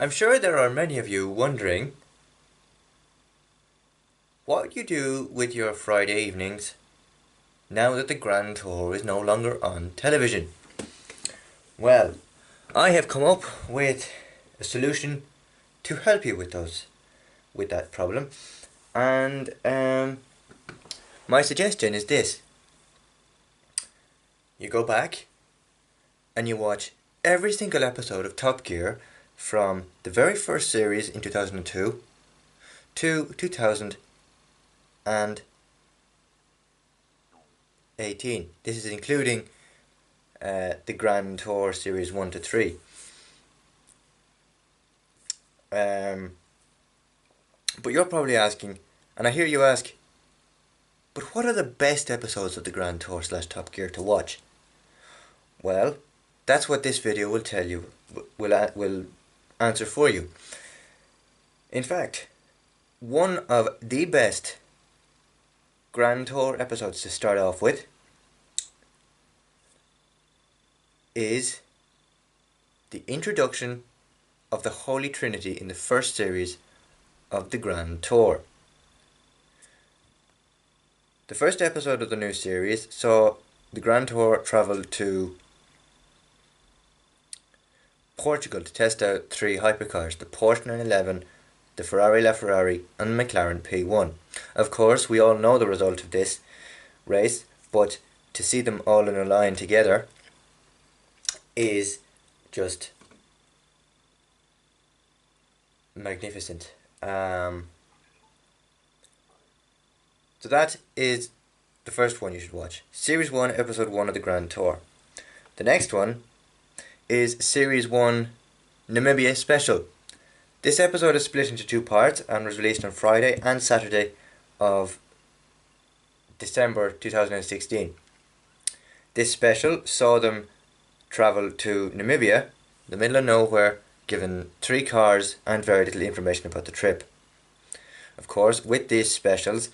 I'm sure there are many of you wondering what you do with your Friday evenings now that the Grand Tour is no longer on television. Well, I have come up with a solution to help you with that problem, and my suggestion is this: you go back and you watch every single episode of Top Gear from the very first series in 2002 to 2018. This is including the Grand Tour Series 1 to 3. But you're probably asking, and I hear you ask, but what are the best episodes of the Grand Tour / Top Gear to watch? Well, that's what this video will tell you, will answer for you. In fact, one of the best Grand Tour episodes to start off with is the introduction of the Holy Trinity in the first series of the Grand Tour. The first episode of the new series saw the Grand Tour travel to Portugal to test out 3 hypercars, the Porsche 911, the Ferrari LaFerrari and the McLaren P1. Of course, we all know the result of this race, but to see them all in a line together is just magnificent. So that is the first one you should watch. Series 1, Episode 1 of the Grand Tour. The next one is Series 1 Namibia Special. This episode is split into 2 parts and was released on Friday and Saturday of December 2016. This special saw them travel to Namibia, the middle of nowhere, given 3 cars and very little information about the trip. Of course, with these specials,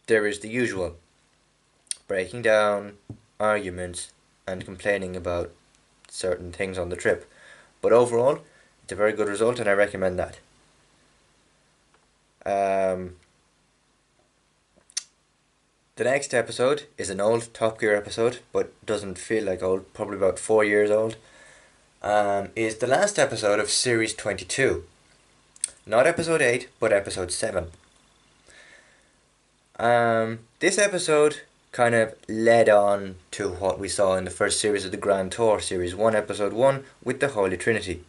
there is the usual breaking down, arguments, and complaining about certain things on the trip. But overall, it's a very good result and I recommend that. The next episode is an old Top Gear episode, but doesn't feel like old, probably about 4 years old. Is the last episode of Series 22. Not episode 8, but episode 7. This episode kind of led on to what we saw in the first series of the Grand Tour, Series 1, Episode 1, with the Holy Trinity.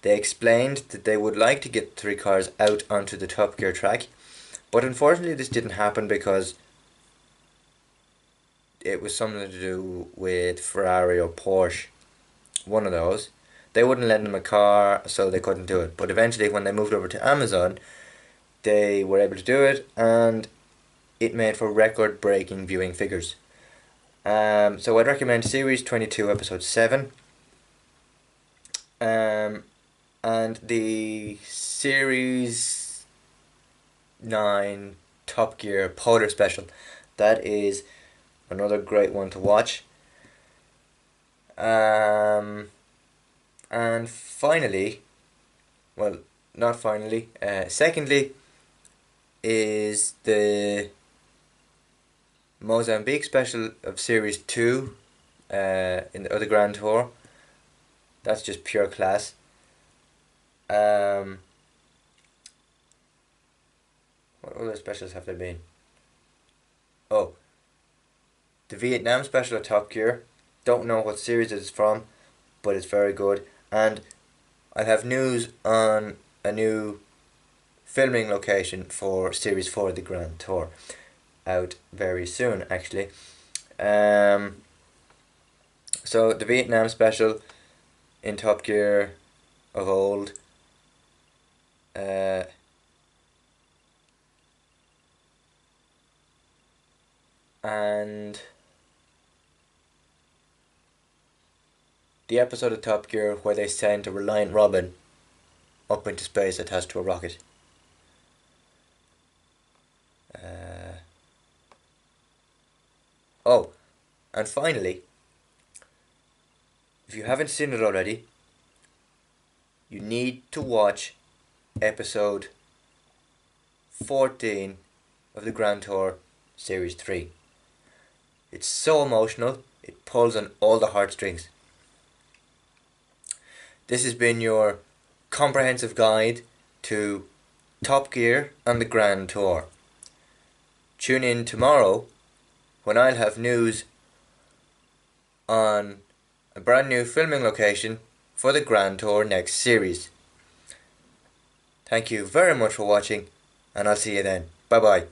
They explained that they would like to get 3 cars out onto the Top Gear track, but unfortunately this didn't happen because it was something to do with Ferrari or Porsche, one of those. They wouldn't lend them a car, so they couldn't do it. But eventually, when they moved over to Amazon, they were able to do it, and it made for record-breaking viewing figures. So I'd recommend Series 22, Episode 7. And the Series 9 Top Gear Polar Special. That is another great one to watch. And finally, well, not finally, secondly, is the Mozambique special of Series 2 in the other Grand Tour. That's just pure class. What other specials have there been? Oh, the Vietnam special of Top Gear. Don't know what series it's from, but it's very good. And I have news on a new filming location for Series 4 of the Grand Tour. Out very soon, actually. So the Vietnam special in Top Gear of old. And the episode of Top Gear where they sent a Reliant Robin up into space attached to a rocket. And finally, if you haven't seen it already, you need to watch episode 14 of the Grand Tour Series 3. It's so emotional, it pulls on all the heartstrings. This has been your comprehensive guide to Top Gear and the Grand Tour. Tune in tomorrow when I'll have news on a brand new filming location for the Grand Tour next series. Thank you very much for watching, and I'll see you then. Bye bye.